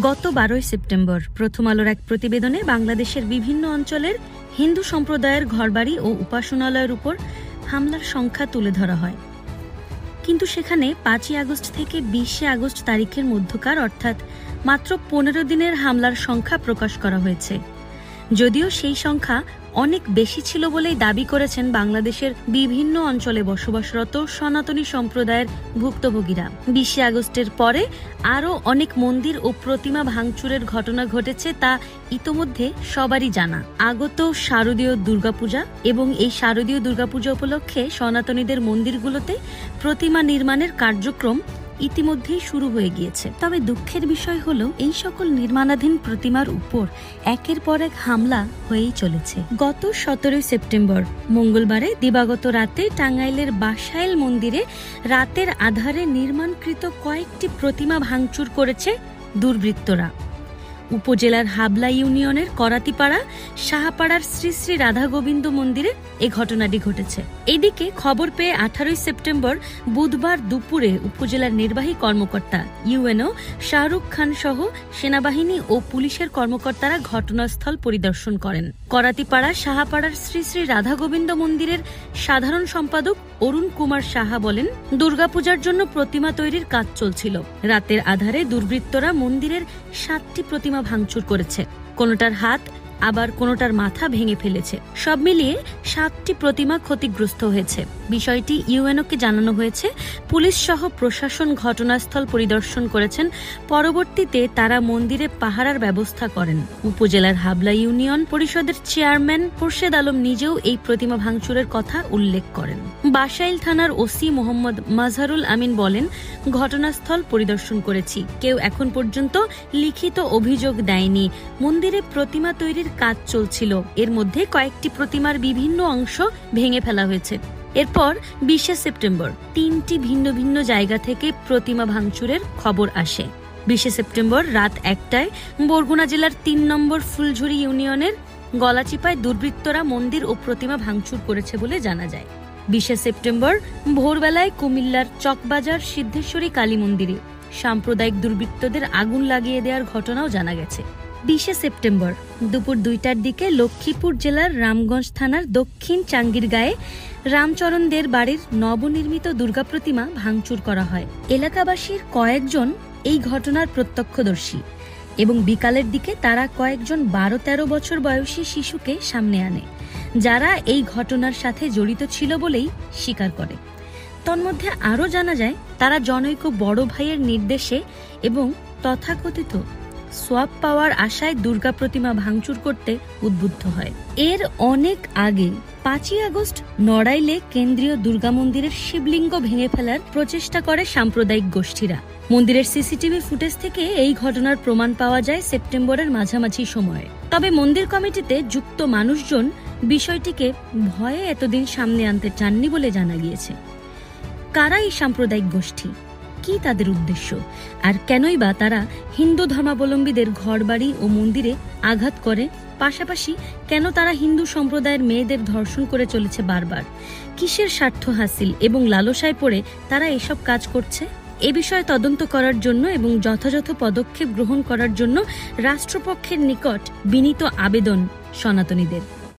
গত 12 সেপ্টেম্বর প্রথম আলোর এক প্রতিবেদনে বাংলাদেশের বিভিন্ন অঞ্চলের হিন্দু সম্প্রদায়ের ঘরবাড়ি ও উপাসনালয়ের উপর হামলার সংখ্যা তুলে ধরা হয়। কিন্তু সেখানে 5 আগস্ট থেকে 20 আগস্ট তারিখের মধ্যকার অর্থাৎ মাত্র 15 দিনের হামলার সংখ্যা প্রকাশ করা হয়েছে। যদিও সেই সংখ্যা অনেক বেশি ছিল বলেই দাবি করেছেন বাংলাদেশের বিভিন্ন অঞ্চলে বসবাসরত সনাতনী সম্প্রদায়ের ভুক্তভোগীরা। 20 আগস্টের পরে আরও অনেক মন্দির ও প্রতিমা ভাঙচুরের ঘটনা ঘটেছে, তা ইতোমধ্যে সবারই জানা। আগত শারদীয় দুর্গাপূজা এবং এই শারদীয় দুর্গাপূজা উপলক্ষে সনাতনীদের মন্দিরগুলোতে প্রতিমা নির্মাণের কার্যক্রম ইতিমধ্যেই শুরু হয়ে গিয়েছে। তবে দুঃখের বিষয় হলো এই সকল নির্মাণাধীন প্রতিমার উপর একের পর এক হামলা হয়েই চলেছে। গত 17 সেপ্টেম্বর মঙ্গলবারে দিবাগত রাতে টাঙ্গাইলের বাসাইল মন্দিরে রাতের আধারে নির্মাণকৃত কয়েকটি প্রতিমা ভাঙচুর করেছে দুর্বৃত্তরা। উপজেলার হাবলা ইউনিয়নের করাতিপাড়া সাহাপাড়ার শ্রী শ্রী রাধা গোবিন্দ মন্দিরে এই ঘটনাটি ঘটেছে। এদিকে খবর পেয়ে 18 সেপ্টেম্বর বুধবার দুপুরে উপজেলার নির্বাহী কর্মকর্তা ইউএনও শাহরুখ খান সহ সেনাবাহিনী ও পুলিশের কর্মকর্তারা ঘটনাস্থল পরিদর্শন করেন। করাতিপাড়া সাহাপাড়ার শ্রী শ্রী রাধা গোবিন্দ মন্দিরের সাধারণ সম্পাদক অরুণ কুমার সাহা বলেন, দুর্গাপূজার জন্য প্রতিমা তৈরির কাজ চলছিল। রাতের আধারে দুর্বৃত্তরা মন্দিরের 7টি প্রতিমা ভাঙচুর করেছে। কোনোটার হাত আবার কোনোটার মাথা ভেঙে ফেলেছে। সব মিলিয়ে 7টি প্রতিমা ক্ষতিগ্রস্ত হয়েছে। বিষয়টি ইউএনওকে জানানো হয়েছে। পুলিশ সহ প্রশাসন ঘটনাস্থল পরিদর্শন করেছেন। পরবর্তীতে তারা মন্দিরে পাহারার ব্যবস্থা করেন। উপজেলার হাবলা ইউনিয়ন পরিষদের চেয়ারম্যান খোরশেদ আলম নিজেও এই প্রতিমা ভাঙচুরের কথা উল্লেখ করেন। বাসাইল থানার ওসি মোহাম্মদ মাজহারুল আমিন বলেন, ঘটনাস্থল পরিদর্শন করেছি, কেউ এখন পর্যন্ত লিখিত অভিযোগ দেয়নি। মন্দিরে প্রতিমা তৈরির কাজ চলছিল। এর মধ্যে কয়েকটি প্রতিমার বিভিন্ন অংশ ভেঙে ফেলা হয়েছে। এরপর 20 সেপ্টেম্বর 3টি ভিন্ন ভিন্ন জায়গা থেকে প্রতিমা ভাঙচুরের খবর আসে। 20 সেপ্টেম্বর রাত 1টায় বরগুনা জেলার 3 নম্বর ফুলঝুরি ইউনিয়নের গলাচিপায় দুর্বৃত্তরা মন্দির ও প্রতিমা ভাঙচুর করেছে বলে জানা যায়। 20 সেপ্টেম্বর ভোরবেলায় কুমিল্লার চকবাজার সিদ্ধেশ্বরী কালী মন্দিরে সাম্প্রদায়িক দুর্বৃত্তদের আগুন লাগিয়ে দেওয়ার ঘটনাও জানা গেছে। 20 সেপ্টেম্বর দুপুর 2টার দিকে লক্ষ্মীপুর জেলার রামগঞ্জ থানার দক্ষিণ চাঙ্গিরগাঁয়ে রামচরণদের বাড়ির নবনির্মিত দুর্গা প্রতিমা ভাঙচুর করা হয়। এলাকাবাসীর কয়েকজন এই ঘটনার প্রত্যক্ষদর্শী এবং বিকালের দিকে তারা কয়েকজন 12-13 বছর বয়সী শিশুকে সামনে আনে, যারা এই ঘটনার সাথে জড়িত ছিল বলেই স্বীকার করে। তন্মধ্যে আরও জানা যায়, তারা জনৈক বড় ভাইয়ের নির্দেশে এবং তথাকথিত সোয়াব পাওয়ার আশায় দুর্গা প্রতিমা ভাঙচুর করতে উদ্বুদ্ধ হয়। এর অনেক আগে 5 আগস্ট নড়াইলে কেন্দ্রীয় দুর্গা মন্দিরের শিবলিঙ্গ ভেঙে ফেলার প্রচেষ্টা করে সাম্প্রদায়িক গোষ্ঠীরা। মন্দিরের সিসিটিভি ফুটেজ থেকে এই ঘটনার প্রমাণ পাওয়া যায় সেপ্টেম্বরের মাঝামাঝি সময়ে। তবে মন্দির কমিটিতে যুক্ত মানুষজন বিষয়টিকে ভয়ে এতদিন সামনে আনতে চাননি বলে জানা গিয়েছে। কারা এই সাম্প্রদায়িক গোষ্ঠী, কি তাদের উদ্দেশ্য, আর কেনই বা তারা হিন্দু ধর্মাবলম্বীদের ঘরবাড়ি ও মন্দিরে আঘাত করে? পাশাপাশি কেন তারা হিন্দু সম্প্রদায়ের মেয়েদের ধর্ষণ করে চলেছে বারবার? কিসের স্বার্থ হাসিল এবং লালসায় পড়ে তারা এসব কাজ করছে? এ বিষয়ে তদন্ত করার জন্য এবং যথাযথ পদক্ষেপ গ্রহণ করার জন্য রাষ্ট্রপক্ষের নিকট বিনীত আবেদন সনাতনীদের।